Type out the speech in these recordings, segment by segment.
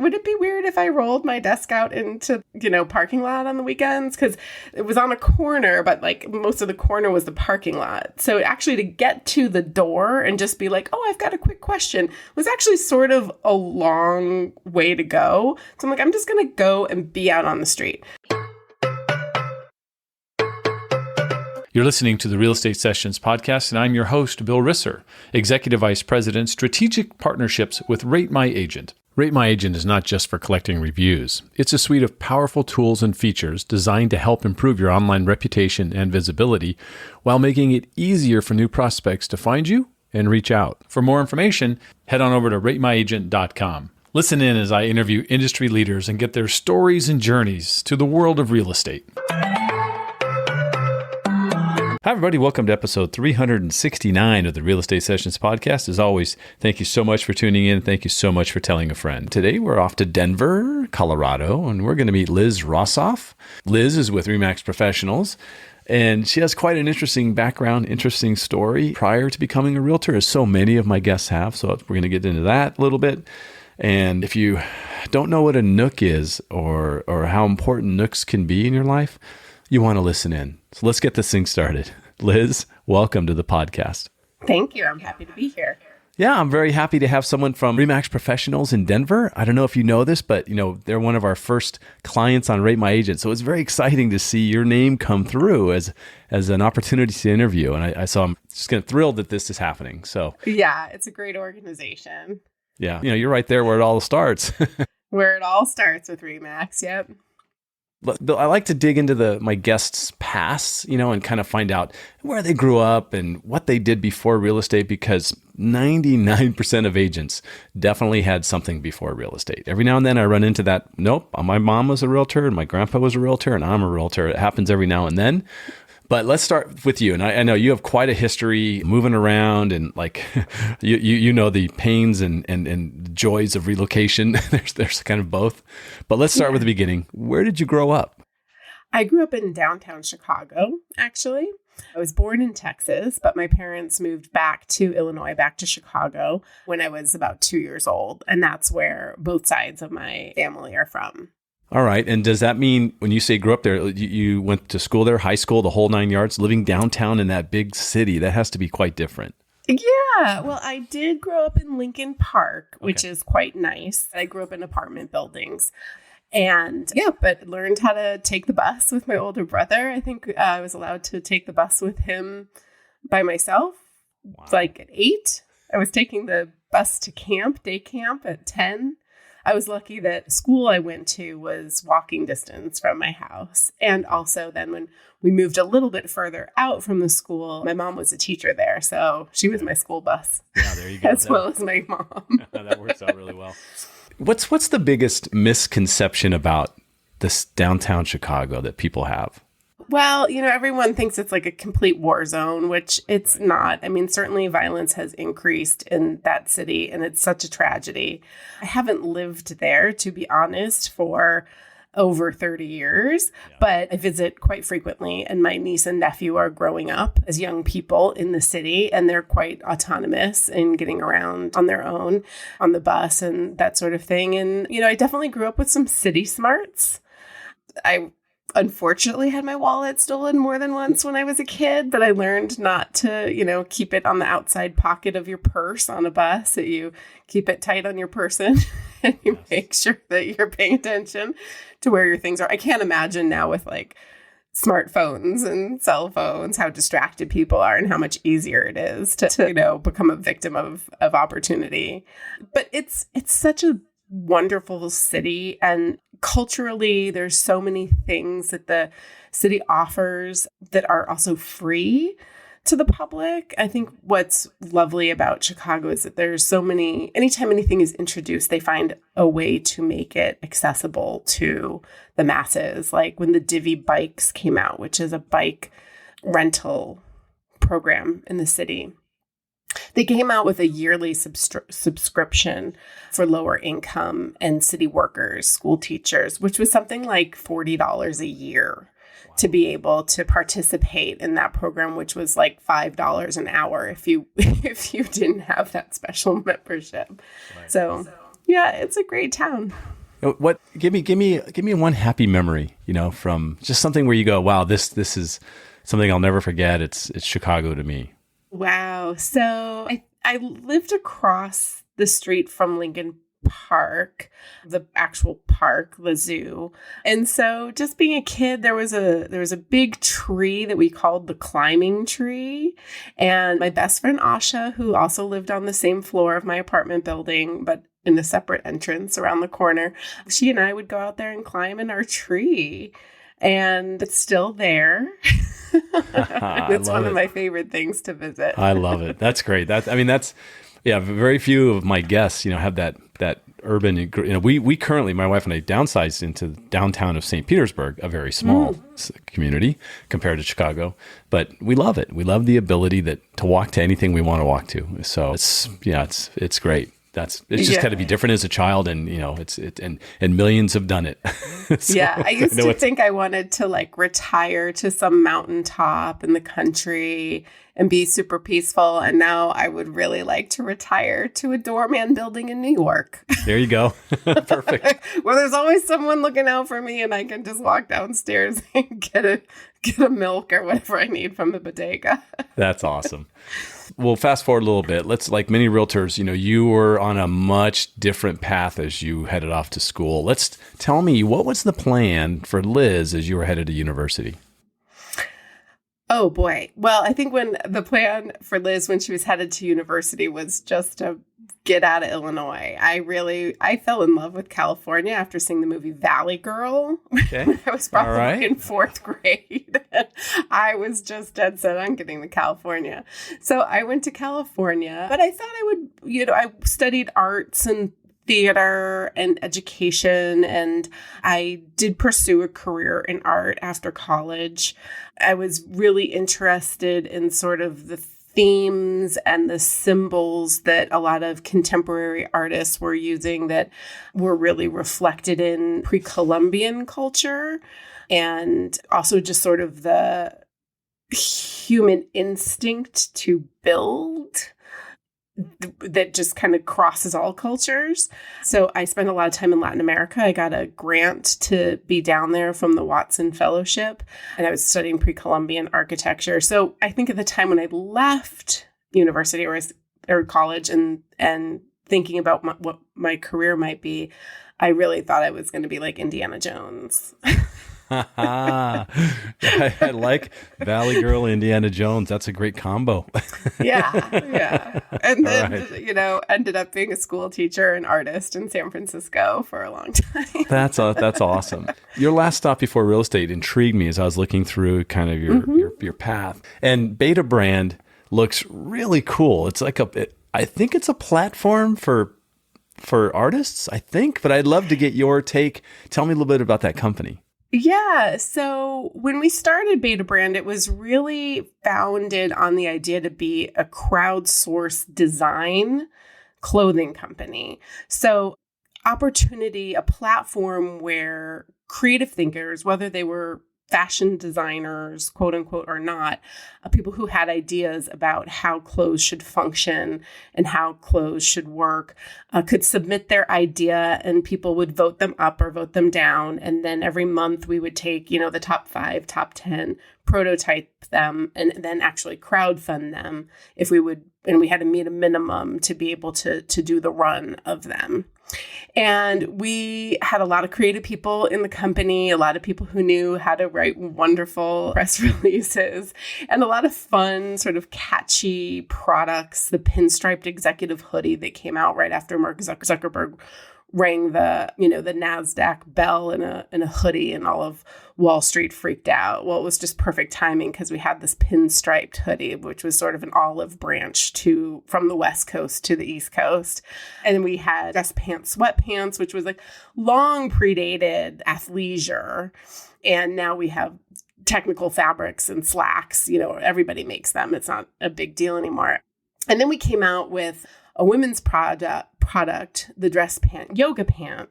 would it be weird if I rolled my desk out into, parking lot on the weekends? Because it was on a corner, but like most of the corner was the parking lot. So actually to get to the door and just be like, oh, I've got a quick question was actually sort of a long way to go. So I'm like, I'm just going to go and be out on the street. You're listening to the Real Estate Sessions podcast, and I'm your host, Bill Risser, Executive Vice President, Strategic Partnerships with Rate My Agent. Rate My Agent is not just for collecting reviews. It's a suite of powerful tools and features designed to help improve your online reputation and visibility while making it easier for new prospects to find you and reach out. For more information, head on over to ratemyagent.com. Listen in as I interview industry leaders and get their stories and journeys to the world of real estate. Hi, everybody. Welcome to episode 369 of the Real Estate Sessions podcast. As always, thank you so much for tuning in. Thank you so much for telling a friend. Today, we're off to Denver, Colorado, and we're going to meet Liz Rossof. Liz is with RE/MAX Professionals, and she has quite an interesting background, interesting story prior to becoming a realtor, as so many of my guests have. So we're going to get into that a little bit. And if you don't know what a nook is or how important nooks can be in your life, you want to listen in. So let's get this thing started. Liz, welcome to the podcast. Thank you. I'm happy to be here. Yeah, I'm very happy to have someone from RE/MAX Professionals in Denver. I don't know if you know this, but they're one of our first clients on Rate My Agent. So it's very exciting to see your name come through as an opportunity to interview. And so I'm just thrilled that this is happening. So yeah, it's a great organization. Yeah, you're right there where it all starts. Where it all starts with RE/MAX. Yep. I like to dig into my guests' past, and kind of find out where they grew up and what they did before real estate, because 99% of agents definitely had something before real estate. Every now and then I run into that, nope, my mom was a realtor and my grandpa was a realtor and I'm a realtor. It happens every now and then. But let's start with you. And I know you have quite a history moving around and like, you know the pains and joys of relocation. There's kind of both. But let's start with the beginning. Where did you grow up? I grew up in downtown Chicago, actually. I was born in Texas, but my parents moved back to Illinois, back to Chicago when I was about 2 years old. And that's where both sides of my family are from. All right. And does that mean when you say grew up there, you went to school there, high school, the whole 9 yards, living downtown in that big city? That has to be quite different. Yeah. Well, I did grow up in Lincoln Park, which is quite nice. I grew up in apartment buildings. And but learned how to take the bus with my older brother. I think I was allowed to take the bus with him by myself. Wow. Like at 8. I was taking the bus to day camp at 10. I was lucky that school I went to was walking distance from my house. And also then when we moved a little bit further out from the school, my mom was a teacher there. So she was my school bus. Yeah, there you go. As well as my mom. That works out really well. What's the biggest misconception about this downtown Chicago that people have? Well, everyone thinks it's like a complete war zone, which it's not. I mean, certainly violence has increased in that city, and it's such a tragedy. I haven't lived there, to be honest, for over 30 years, but I visit quite frequently, and my niece and nephew are growing up as young people in the city, and they're quite autonomous in getting around on their own on the bus and that sort of thing. And, I definitely grew up with some city smarts. I unfortunately had my wallet stolen more than once when I was a kid, but I learned not to, keep it on the outside pocket of your purse on a bus, that you keep it tight on your person and you make sure that you're paying attention to where your things are. I can't imagine now with like smartphones and cell phones, how distracted people are and how much easier it is to become a victim of opportunity. But it's such a wonderful city, and culturally there's so many things that the city offers that are also free to the public. I think what's lovely about Chicago is that there's so many, anytime anything is introduced, they find a way to make it accessible to the masses. Like when the Divvy bikes came out, which is a bike rental program in the city. They came out with a yearly subscription for lower income and city workers, school teachers, which was something like $40 a year to be able to participate in that program, which was like $5 an hour if you didn't have that special membership. Right. So yeah, it's a great town. What? Give me one happy memory, from just something where you go, wow, this is something I'll never forget. It's Chicago to me. Wow. So I lived across the street from Lincoln Park, the actual park, the zoo. And so just being a kid, there was a big tree that we called the climbing tree. And my best friend Asha, who also lived on the same floor of my apartment building, but in a separate entrance around the corner, she and I would go out there and climb in our tree. And it's still there. It's one of my favorite things to visit. I love it. That's great. Very few of my guests, have that urban, we currently, my wife and I, downsized into the downtown of St. Petersburg, a very small community compared to Chicago, but we love it. We love the ability to walk to anything we want to walk to. So it's great. It's just got to be different as a child, and and millions have done it. So, yeah, I used to think I wanted to retire to some mountaintop in the country and be super peaceful, and now I would really like to retire to a doorman building in New York. There you go. Perfect. Where there's always someone looking out for me, and I can just walk downstairs and get a milk or whatever I need from the bodega. That's awesome. Well, fast forward a little bit. Let's, like many realtors, you were on a much different path as you headed off to school. Tell me, what was the plan for Liz as you were headed to university? Oh, boy. Well, I think when the plan for Liz when she was headed to university was just to get out of Illinois. I fell in love with California after seeing the movie Valley Girl. Okay. When I was probably in fourth grade. I was just dead set on getting to California. So I went to California, but I thought I would, I studied arts and theater and education, and I did pursue a career in art after college. I was really interested in sort of the themes and the symbols that a lot of contemporary artists were using that were really reflected in pre-Columbian culture, and also just sort of the human instinct to build that just kind of crosses all cultures. So I spent a lot of time in Latin America. I got a grant to be down there from the Watson Fellowship, and I was studying pre-Columbian architecture. So I think at the time when I left university or college and thinking about what my career might be, I really thought I was going to be like Indiana Jones. I like Valley Girl, Indiana Jones. That's a great combo. Yeah. And then, ended up being a school teacher and artist in San Francisco for a long time. That's awesome. Your last stop before real estate intrigued me as I was looking through kind of your path. And Beta Brand looks really cool. It's like I think it's a platform for artists, I think, but I'd love to get your take. Tell me a little bit about that company. Yeah. So when we started Beta Brand, it was really founded on the idea to be a crowdsourced design clothing company. So opportunity, a platform where creative thinkers, whether they were fashion designers, quote unquote, or not, people who had ideas about how clothes should function and how clothes should work, could submit their idea and people would vote them up or vote them down. And then every month we would take, the top 5, top 10, prototype them, and then actually crowdfund them and we had to meet a minimum to be able to do the run of them. And we had a lot of creative people in the company, a lot of people who knew how to write wonderful press releases, and a lot of fun, sort of catchy products. The pinstriped executive hoodie that came out right after Mark Zuckerberg rang the NASDAQ bell in a hoodie, and all of Wall Street freaked out. Well, it was just perfect timing because we had this pinstriped hoodie, which was sort of an olive branch from the West Coast to the East Coast. And we had dress pants, sweatpants, which was like long predated athleisure. And now we have technical fabrics and slacks. Everybody makes them. It's not a big deal anymore. And then we came out with a women's product, the dress pant, yoga pant,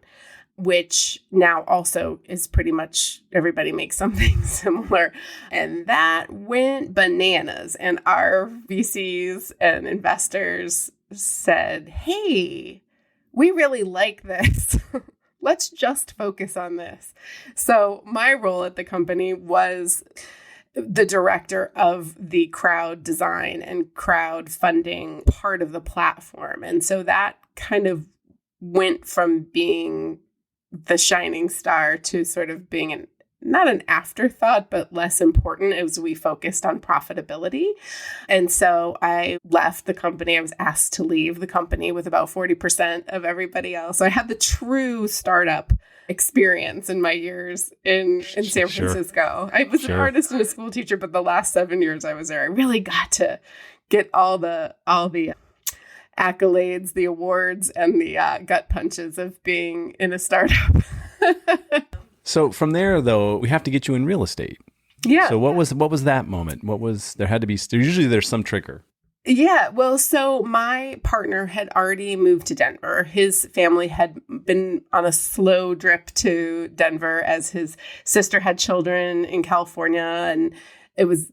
which now also is pretty much everybody makes something similar. And that went bananas. And our VCs and investors said, hey, we really like this. let's just focus on this. So my role at the company was the director of the crowd design and crowd funding part of the platform. And so that kind of went from being the shining star to sort of being not an afterthought, but less important as we focused on profitability. And so I left the company. I was asked to leave the company with about 40% of everybody else. So I had the true startup experience in my years in San Francisco. I was an artist and a school teacher, but the last 7 years I was there, I really got to get all the accolades, the awards, and the gut punches of being in a startup. So from there, though, we have to get you in real estate. Yeah. So what was that moment? Usually there's some trigger. Yeah. Well, so my partner had already moved to Denver. His family had been on a slow drip to Denver as his sister had children in California, and it was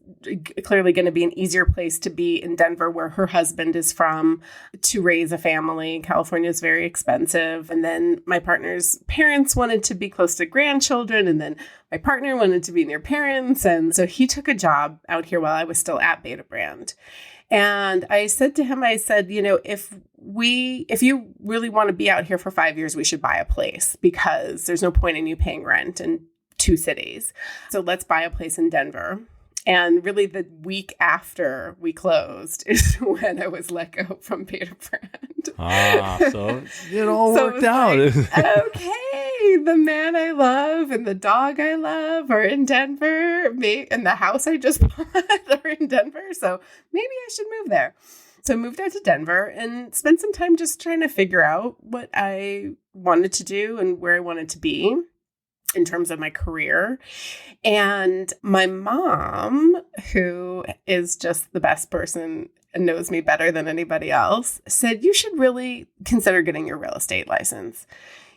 clearly going to be an easier place to be in Denver, where her husband is from, to raise a family. California is very expensive. And then my partner's parents wanted to be close to grandchildren. And then my partner wanted to be near parents. And so he took a job out here while I was still at Beta Brand. And I said to him, if you really want to be out here for 5 years, we should buy a place, because there's no point in you paying rent in 2 cities. So let's buy a place in Denver. And really the week after we closed is when I was let go from Beta Brand. So it all worked out. Okay, the man I love and the dog I love are in Denver, and the house I just bought are in Denver. So maybe I should move there. So I moved out to Denver and spent some time just trying to figure out what I wanted to do and where I wanted to be in terms of my career. And my mom, who is just the best person and knows me better than anybody else, said, you should really consider getting your real estate license.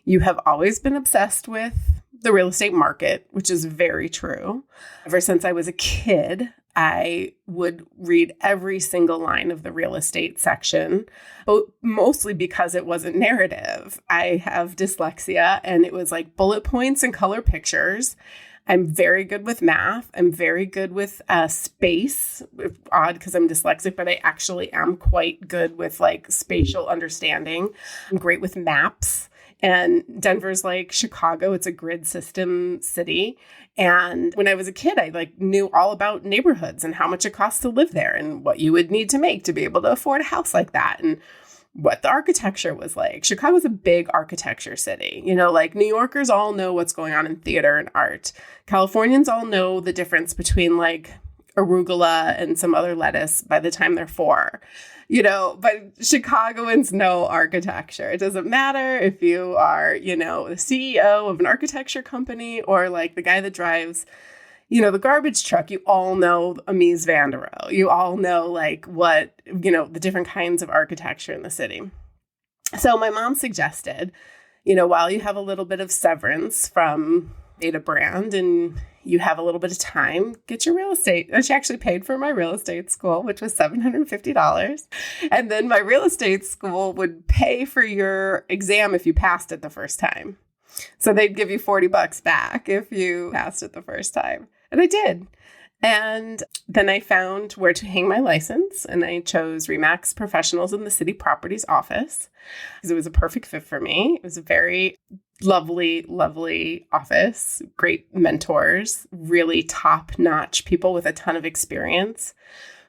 You have always been obsessed with the real estate market, which is very true. Ever since I was a kid, I would read every single line of the real estate section, but mostly because it wasn't narrative. I have dyslexia, and it was like bullet points and color pictures. I'm very good with math. I'm very good with space. Odd because I'm dyslexic, but I actually am quite good with like spatial understanding. I'm great with maps. And Denver's like Chicago. It's a grid system city. And when I was a kid, I knew all about neighborhoods and how much it costs to live there and what you would need to make to be able to afford a house like that, and what the architecture was like. Chicago's a big architecture city. New Yorkers all know what's going on in theater and art. Californians all know the difference between arugula and some other lettuce by the time they're 4. But Chicagoans know architecture. It doesn't matter if you are, the CEO of an architecture company or the guy that drives, the garbage truck. You all know Mies van der Rohe. You all know what, the different kinds of architecture in the city. So my mom suggested, while you have a little bit of severance from Beta Brand and you have a little bit of time, get your real estate. And she actually paid for my real estate school, which was $750. And then my real estate school would pay for your exam if you passed it the first time. So they'd give you $40 back if you passed it the first time. And I did. And then I found where to hang my license, and I chose RE/MAX Professionals in the City Properties office because it was a perfect fit for me. It was a very lovely, lovely office, great mentors, really top-notch people with a ton of experience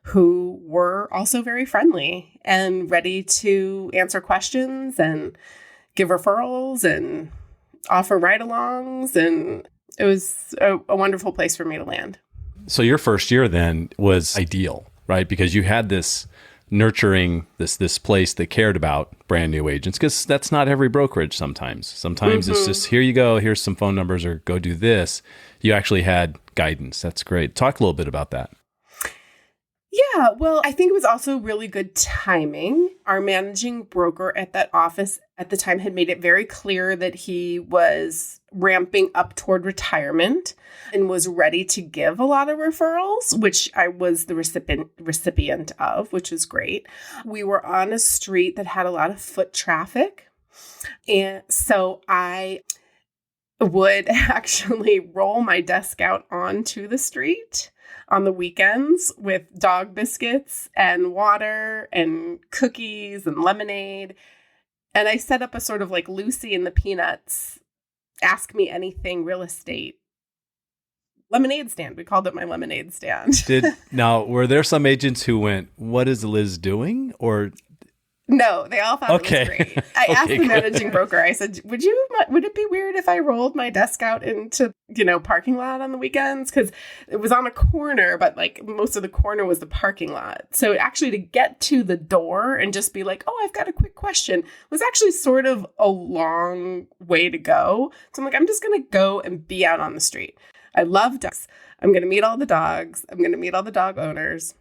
who were also very friendly and ready to answer questions and give referrals and offer ride-alongs. And it was a wonderful place for me to land. So your first year then was ideal, right? Because you had this nurturing, this place that cared about brand new agents, because that's not every brokerage sometimes. Sometimes it's just, here you go, here's some phone numbers, or go do this. You actually had guidance. That's great. Talk a little bit about that. Yeah, well, I think it was also really good timing. Our managing broker at that office at the time had made it very clear that he was ramping up toward retirement and was ready to give a lot of referrals, which I was the recipient of, which was great. We were on a street that had a lot of foot traffic. And so I would actually roll my desk out onto the street on the weekends with dog biscuits and water and cookies and lemonade. And I set up a sort of like Lucy and the Peanuts, ask me anything real estate lemonade stand. We called it my lemonade stand. Now, were there some agents who went, "What is Liz doing?" Or no, they all thought it was great. I asked the managing broker, I said, would it be weird if I rolled my desk out into, parking lot on the weekends? Because it was on a corner, but like most of the corner was the parking lot. So actually to get to the door and just be like, oh, I've got a quick question was actually sort of a long way to go. So I'm like, I'm just going to go and be out on the street. I love dogs. I'm going to meet all the dogs. I'm going to meet all the dog owners.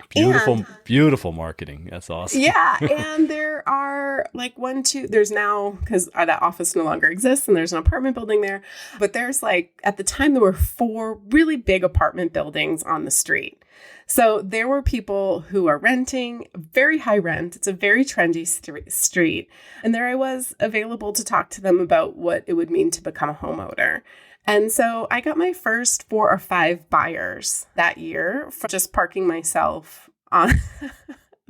Beautiful marketing. That's awesome. Yeah. And there are there's now, because that office no longer exists and there's an apartment building there, but there's at the time there were 4 really big apartment buildings on the street. So there were people who are renting, very high rent. It's a very trendy street. And there I was available to talk to them about what it would mean to become a homeowner. And so I got my first 4 or 5 buyers that year for just parking myself on,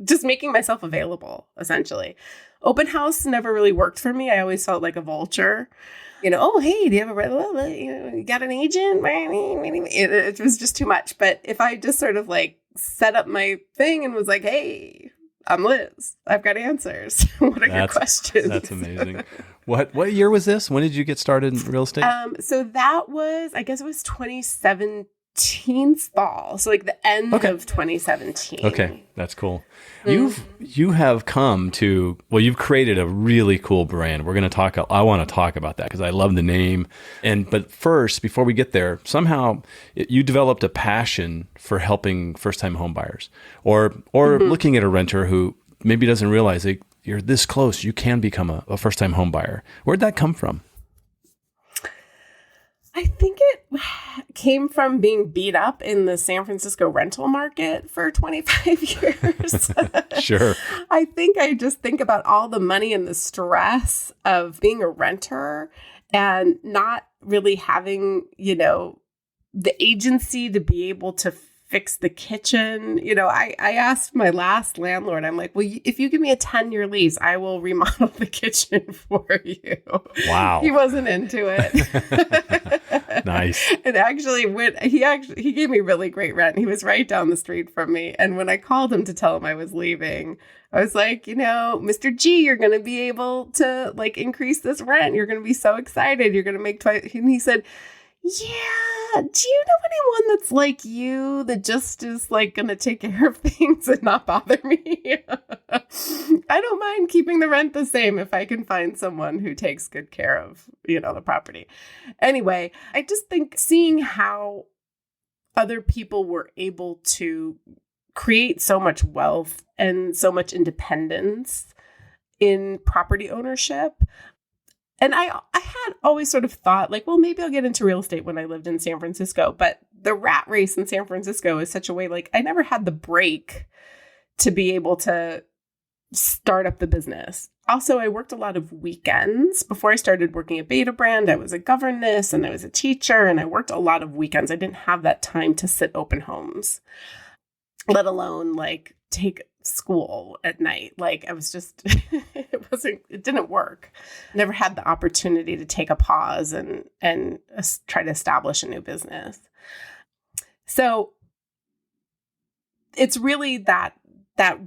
just making myself available, essentially. Open house never really worked for me. I always felt like a vulture. Oh, hey, do you have you got an agent? It was just too much. But if I just sort of set up my thing and was like, hey, I'm Liz. I've got answers. What are your questions? That's amazing. What year was this? When did you get started in real estate? So that was, I guess it was 2017 fall. So the end of 2017. Okay, that's cool. You have come to, you've created a really cool brand. I want to talk about that because I love the name. But first, before we get there, somehow you developed a passion for helping first-time home buyers or looking at a renter who maybe doesn't realize that you're this close. You can become a first-time home buyer. Where'd that come from? I think it came from being beat up in the San Francisco rental market for 25 years. Sure. I think I just think about all the money and the stress of being a renter and not really having, the agency to be able to fix the kitchen. I asked my last landlord, I'm like, well, if you give me a 10-year lease, I will remodel the kitchen for you. Wow. He wasn't into it. Nice. And actually he gave me really great rent. He was right down the street from me. And when I called him to tell him I was leaving, I was like, Mr. G, you're going to be able to increase this rent. You're going to be so excited. You're going to make twice. And he said, yeah, do you know anyone that's like you that just is going to take care of things and not bother me? I don't mind keeping the rent the same if I can find someone who takes good care of, the property. Anyway, I just think seeing how other people were able to create so much wealth and so much independence in property ownership. And I had always sort of thought maybe I'll get into real estate when I lived in San Francisco. But the rat race in San Francisco is such a way, I never had the break to be able to start up the business. Also, I worked a lot of weekends. Before I started working at Beta Brand, I was a governess and I was a teacher and I worked a lot of weekends. I didn't have that time to sit open homes, let alone take school at night. I was just, it didn't work. Never had the opportunity to take a pause and try to establish a new business. So it's really that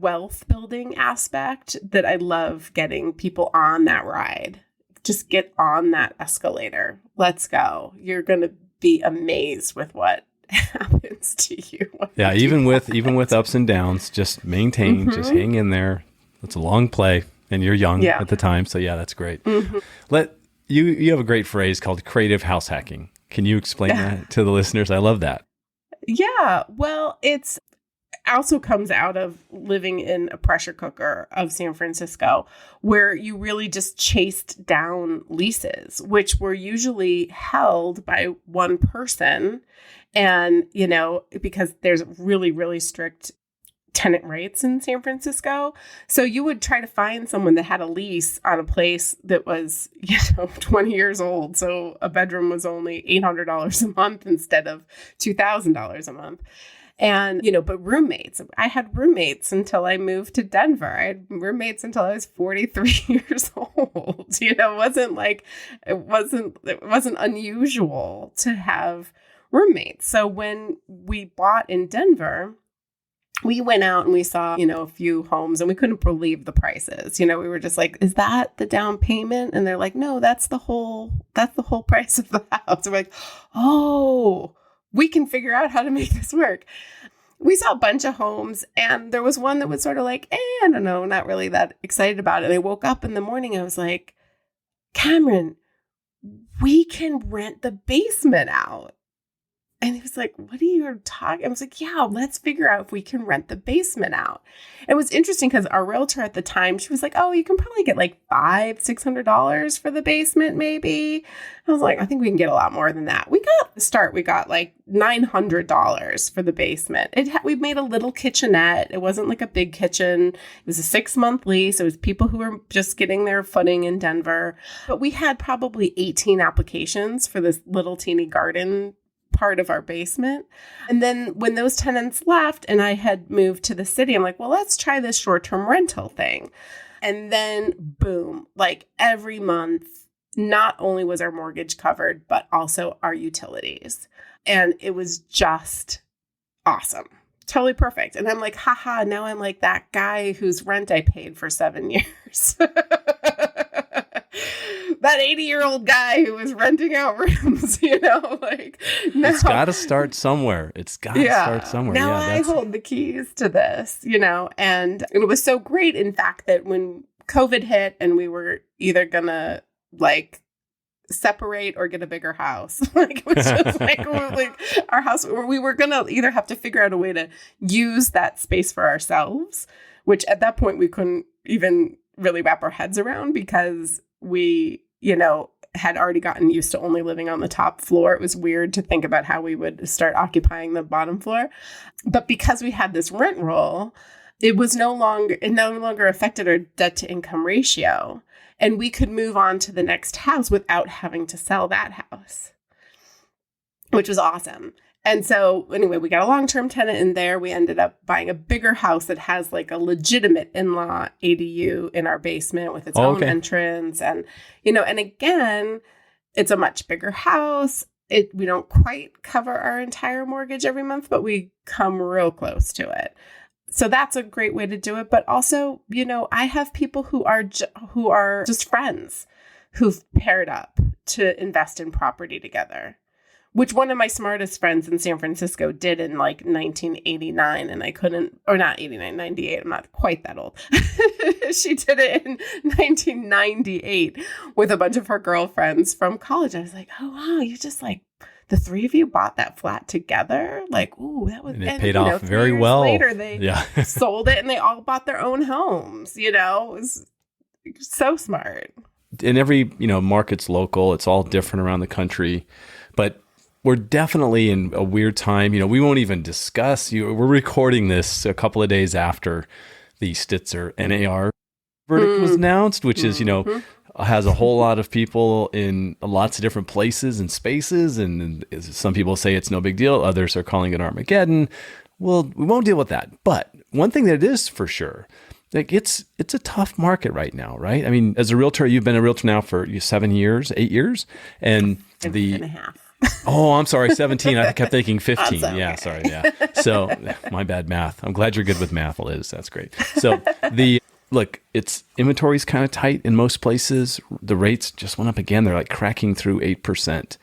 wealth building aspect that I love getting people on that ride. Just get on that escalator. Let's go. You're going to be amazed with what happens to you. Yeah, even with ups and downs, just maintain, just hang in there. It's a long play, and you're young at the time, so yeah, that's great. You have a great phrase called creative house hacking. Can you explain that to the listeners? I love that. Yeah, well, it's also comes out of living in a pressure cooker of San Francisco, where you really just chased down leases, which were usually held by one person. And, because there's really, really strict tenant rates in San Francisco. So you would try to find someone that had a lease on a place that was, 20 years old. So a bedroom was only $800 a month instead of $2,000 a month. And, but roommates, I had roommates until I moved to Denver. I had roommates until I was 43 years old. It wasn't unusual to have roommates. So when we bought in Denver, we went out and we saw, a few homes and we couldn't believe the prices. We were just like, is that the down payment? And they're like, no, that's the whole price of the house. And we're like, oh, we can figure out how to make this work. We saw a bunch of homes and there was one that was sort of like, I don't know, not really that excited about it. And I woke up in the morning, I was like, Cameron, we can rent the basement out. And he was like, what are you talking? I was like, yeah, let's figure out if we can rent the basement out. It was interesting because our realtor at the time, she was like, oh, you can probably get like $500-$600 for the basement, maybe. I was like, I think we can get a lot more than that. We got like $900 for the basement. We made a little kitchenette. It wasn't like a big kitchen. It was a 6-month lease. It was people who were just getting their footing in Denver. But we had probably 18 applications for this little teeny garden part of our basement. And then when those tenants left and I had moved to the city, I'm like, well, let's try this short-term rental thing. And then boom, like every month, not only was our mortgage covered, but also our utilities. And it was just awesome. Totally perfect. And I'm like, haha, now I'm like that guy whose rent I paid for 7 years. That 80-year-old guy who was renting out rooms, now. It's got to start somewhere. Now I hold the keys to this, and it was so great, in fact, that when COVID hit and we were either going to separate or get a bigger house, it was just our house, or we were going to either have to figure out a way to use that space for ourselves, which at that point we couldn't even really wrap our heads around because we, had already gotten used to only living on the top floor. It was weird to think about how we would start occupying the bottom floor. But because we had this rent roll, it no longer affected our debt to income ratio. And we could move on to the next house without having to sell that house, which was awesome. And so anyway, we got a long-term tenant in there. We ended up buying a bigger house that has like a legitimate in-law ADU in our basement with its own entrance. And, and again, it's a much bigger house. We don't quite cover our entire mortgage every month, but we come real close to it. So that's a great way to do it. But also, I have people who are just friends who've paired up to invest in property together, which one of my smartest friends in San Francisco did in 1989. And I couldn't, or not 89, 98. I'm not quite that old. She did it in 1998 with a bunch of her girlfriends from college. I was like, oh, wow, you just the three of you bought that flat together? Ooh, that was... And it paid off very well. Later, they sold it and they all bought their own homes, It was so smart. And every, market's local. It's all different around the country. But we're definitely in a weird time. We won't even discuss... We're recording this a couple of days after the Stitzer NAR verdict was announced, which is, has a whole lot of people in lots of different places and spaces. And some people say it's no big deal. Others are calling it Armageddon. Well, we won't deal with that. But one thing that is for sure, it's a tough market right now, right? I mean, as a realtor, you've been a realtor now for 7 years, 8 years. And and a half. Oh, I'm sorry, 17. I kept thinking 15. Yeah, sorry. Yeah. So my bad math. I'm glad you're good with math, Liz. That's great. So it's inventory's kind of tight in most places. The rates just went up again. They're cracking through 8%.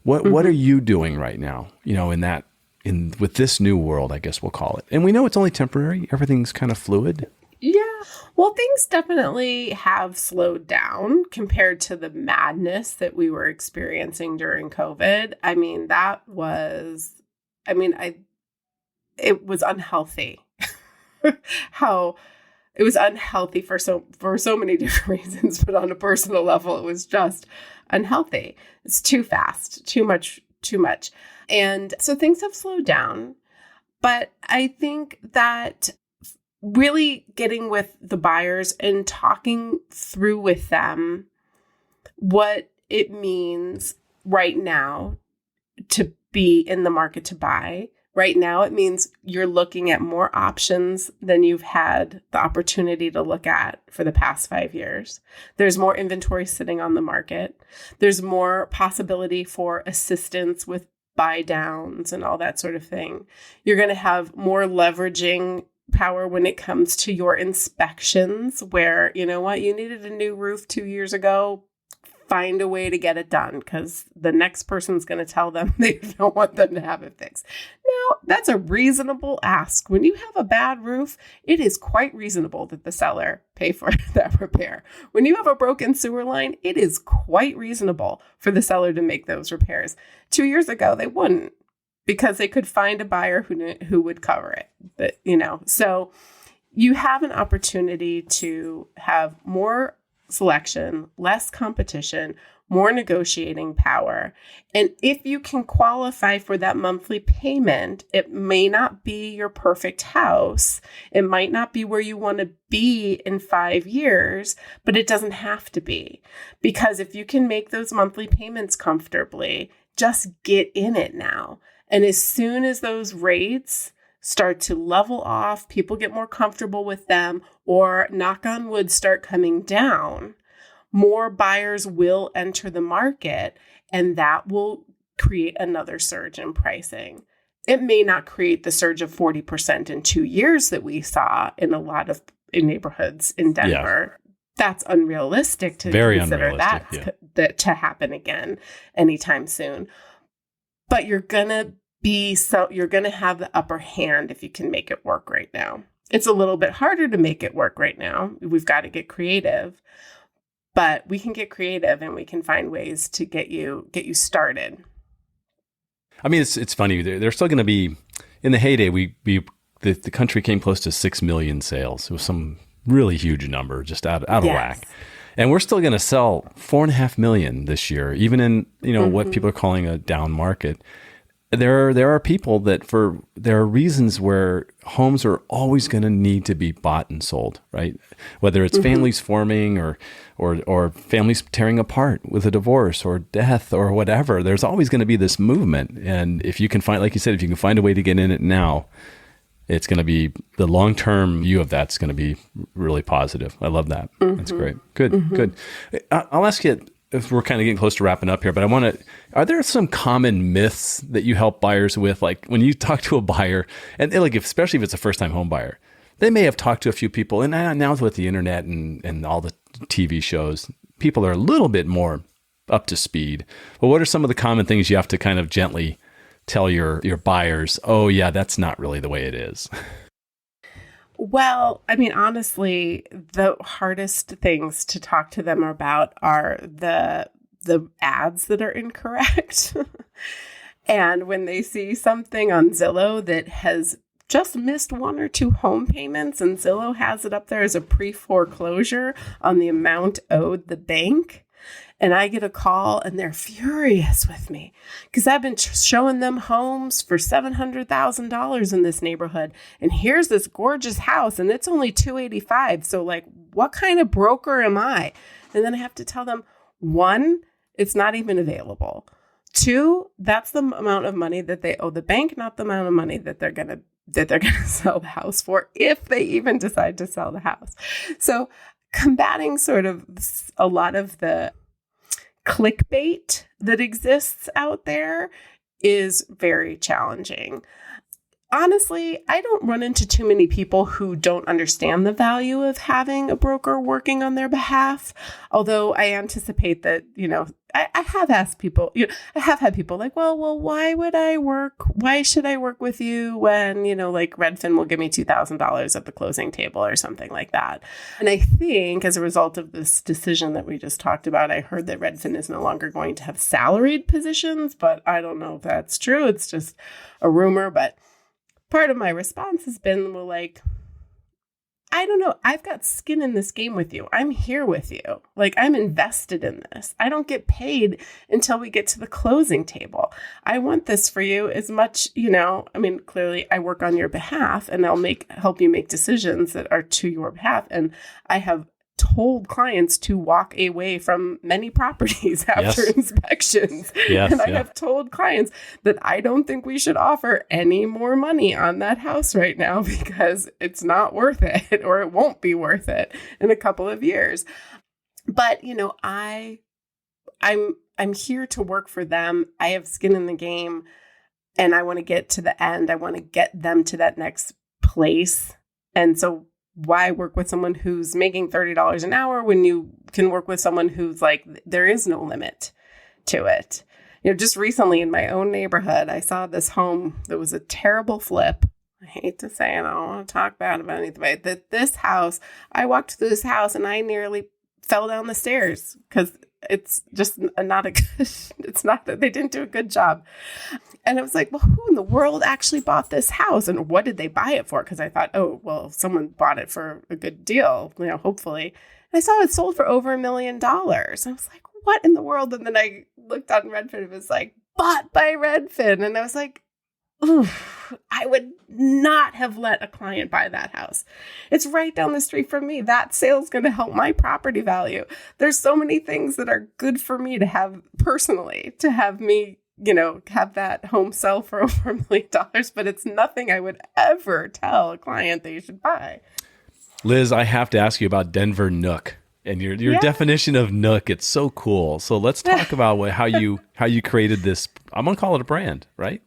What are you doing right now? With this new world, I guess we'll call it. And we know it's only temporary. Everything's kind of fluid. Yeah. Well, things definitely have slowed down compared to the madness that we were experiencing during COVID. I mean, it was unhealthy. How it was unhealthy for so many different reasons, but on a personal level, it was just unhealthy. It's too fast, too much. And so things have slowed down. But I think that really getting with the buyers and talking through with them what it means right now to be in the market to buy. Right now, it means you're looking at more options than you've had the opportunity to look at for the past 5 years. There's more inventory sitting on the market. There's more possibility for assistance with buy downs and all that sort of thing. You're going to have more leveraging power when it comes to your inspections where, you know what, you needed a new roof 2 years ago. Find a way to get it done because the next person's going to tell them they don't want them to have it fixed. Now, that's a reasonable ask. When you have a bad roof, it is quite reasonable that the seller pay for that repair. When you have a broken sewer line, it is quite reasonable for the seller to make those repairs. 2 years ago, they wouldn't because they could find a buyer who would cover it. But, so you have an opportunity to have more selection, less competition, more negotiating power. And if you can qualify for that monthly payment, it may not be your perfect house. It might not be where you want to be in 5 years, but it doesn't have to be. Because if you can make those monthly payments comfortably, just get in it now. And as soon as those rates start to level off, people get more comfortable with them, or knock on wood, start coming down, more buyers will enter the market, and that will create another surge in pricing. It may not create the surge of 40% in 2 years that we saw in a lot of neighborhoods in Denver. Yeah. That's unrealistic to consider that to happen again anytime soon. But you're going to have the upper hand if you can make it work right now. It's a little bit harder to make it work right now. We've got to get creative, but we can get creative and we can find ways to get you started. I mean, it's funny. They're still going to be in the heyday. The country came close to 6 million sales. It was some really huge number, just out of whack. And we're still going to sell 4.5 million this year, even in what people are calling a down market. There are people that there are reasons where homes are always going to need to be bought and sold, right? Whether it's families forming or families tearing apart with a divorce or death or whatever, there's always going to be this movement. And if you can find, like you said, if you can find a way to get in it now, it's going to be, the long-term view of that's going to be really positive. I love that. That's great. Good, good. I'll ask you, if we're kind of getting close to wrapping up here, but are there some common myths that you help buyers with? Like when you talk to a buyer, and especially if it's a first-time home buyer, they may have talked to a few people, and now with the internet and all the TV shows, people are a little bit more up to speed. But what are some of the common things you have to kind of gently tell your buyers, oh yeah, that's not really the way it is? Well, I mean, honestly, the hardest things to talk to them about are the ads that are incorrect. And when they see something on Zillow that has just missed 1 or 2 home payments and Zillow has it up there as a pre-foreclosure on the amount owed the bank, and I get a call and they're furious with me because I've been showing them homes for $700,000 in this neighborhood. And here's this gorgeous house and it's only $285,000. So like, what kind of broker am I? And then I have to tell them, 1, it's not even available. 2, that's the amount of money that they owe the bank, not the amount of money that they're going to sell the house for, if they even decide to sell the house. So combating sort of a lot of the clickbait that exists out there is very challenging. Honestly, I don't run into too many people who don't understand the value of having a broker working on their behalf. Although I anticipate that, I have asked people, I have had people like, well, why should I work with you when, like Redfin will give me $2,000 at the closing table or something like that. And I think as a result of this decision that we just talked about, I heard that Redfin is no longer going to have salaried positions, but I don't know if that's true. It's just a rumor. But part of my response has been, well, like, I don't know. I've got skin in this game with you. I'm here with you. Like, I'm invested in this. I don't get paid until we get to the closing table. I want this for you as much, I mean, clearly I work on your behalf and I'll help you make decisions that are to your behalf. And I have told clients to walk away from many properties after inspections. And I have told clients that I don't think we should offer any more money on that house right now because it's not worth it, or it won't be worth it in a couple of years. But, I'm here to work for them. I have skin in the game and I want to get to the end. I want to get them to that next place. And so why work with someone who's making $30 an hour when you can work with someone who's like, there is no limit to it? Just recently in my own neighborhood, I saw this home that was a terrible flip. I hate to say it, I don't want to talk bad about anything, but this house, I walked through this house and I nearly fell down the stairs because it's just it's not that they didn't do a good job. And I was like, well, who in the world actually bought this house? And what did they buy it for? Because I thought, oh, well, someone bought it for a good deal, hopefully. And I saw it sold for over $1 million. I was like, what in the world? And then I looked on Redfin. It was like, bought by Redfin. And I was like, ooh, I would not have let a client buy that house. It's right down the street from me. That sale's going to help my property value. There's so many things that are good for me to have personally, to have me, have that home sell for over $1 million, but it's nothing I would ever tell a client they should buy. Liz, I have to ask you about Denver Nook and your definition of Nook. It's so cool. So let's talk about how you created this. I'm going to call it a brand, right?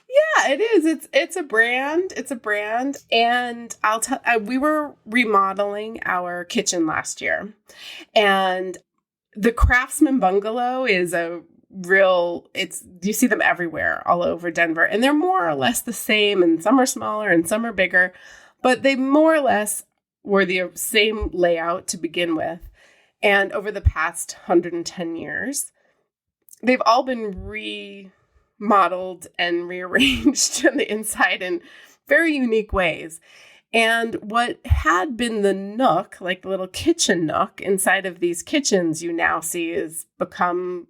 Yeah, it is. It's a brand. It's a brand. And I'll tell, we were remodeling our kitchen last year, and the Craftsman Bungalow is you see them everywhere all over Denver, and they're more or less the same, and some are smaller and some are bigger, but they more or less were the same layout to begin with. And over the past 110 years, they've all been remodeled and rearranged on the inside in very unique ways. And what had been the nook, like the little kitchen nook inside of these kitchens, you now see is become,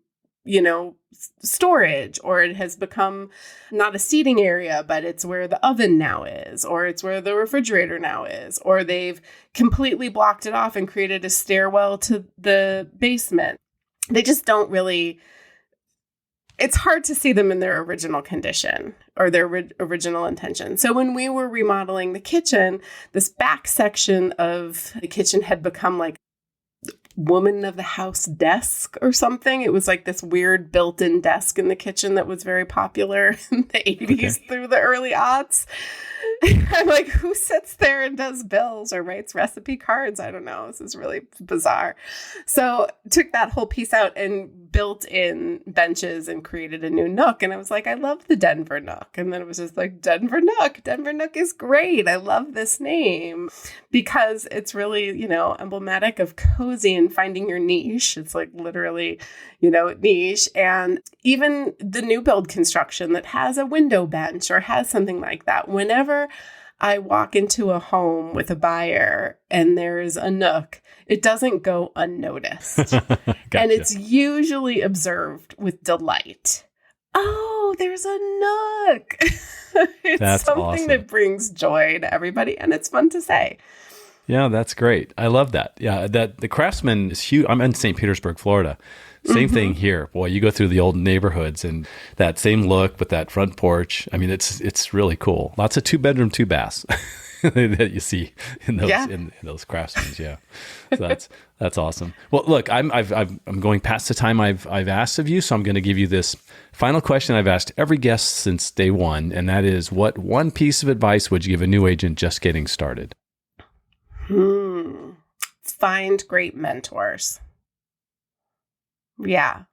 storage, or it has become not a seating area, but it's where the oven now is, or it's where the refrigerator now is, or they've completely blocked it off and created a stairwell to the basement. They just don't really, it's hard to see them in their original condition or their original intention. So when we were remodeling the kitchen, this back section of the kitchen had become like woman of the house desk or something. It was like this weird built-in desk in the kitchen that was very popular in the 80s through the early aughts. I'm like, who sits there and does bills or writes recipe cards? I don't know. This is really bizarre. So took that whole piece out and built in benches and created a new nook. And I was like, I love the Denver Nook. And then it was just like, Denver Nook. Denver Nook is great. I love this name because it's really, emblematic of cozy and finding your niche. It's like literally, niche. And even the new build construction that has a window bench or has something like that, whenever I walk into a home with a buyer and there is a nook, it doesn't go unnoticed. Gotcha. And it's usually observed with delight. Oh, there's a nook. It's That's something awesome. that brings joy to everybody, and it's fun to say. Yeah, that's great. I love that. Yeah, the Craftsman is huge. I'm in St. Petersburg, Florida. Same thing here. Boy, you go through the old neighborhoods and that same look with that front porch. I mean, it's really cool. Lots of 2-bedroom, 2-baths that you see in those in those Craftsmans. Yeah, so that's awesome. Well, look, I'm going past the time I've asked of you, so I'm going to give you this final question I've asked every guest since day one, and that is, what one piece of advice would you give a new agent just getting started? Find great mentors. Yeah.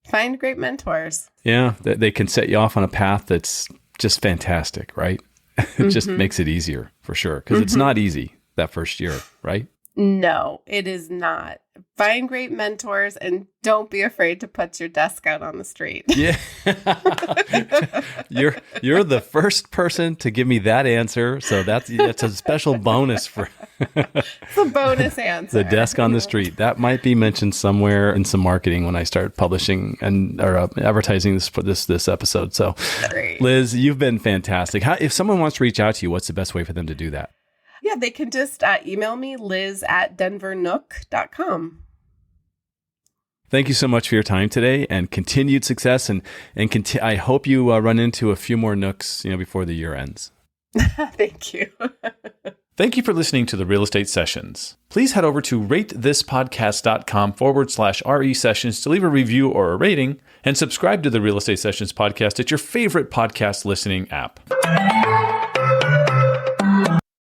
Find great mentors. Yeah, they can set you off on a path that's just fantastic, right? It just makes it easier for sure, because it's not easy that first year, right? No, it is not. Find great mentors and don't be afraid to put your desk out on the street. Yeah. You're the first person to give me that answer. So that's a special bonus for It's a bonus answer. the desk on the street. That might be mentioned somewhere in some marketing when I start publishing or advertising this episode. So Great. Liz, you've been fantastic. If someone wants to reach out to you, what's the best way for them to do that? Yeah, they can just email me, liz@denvernook.com. Thank you so much for your time today and continued success. And I hope you run into a few more nooks, before the year ends. Thank you. Thank you for listening to the Real Estate Sessions. Please head over to ratethispodcast.com/RE Sessions to leave a review or a rating and subscribe to the Real Estate Sessions podcast at your favorite podcast listening app.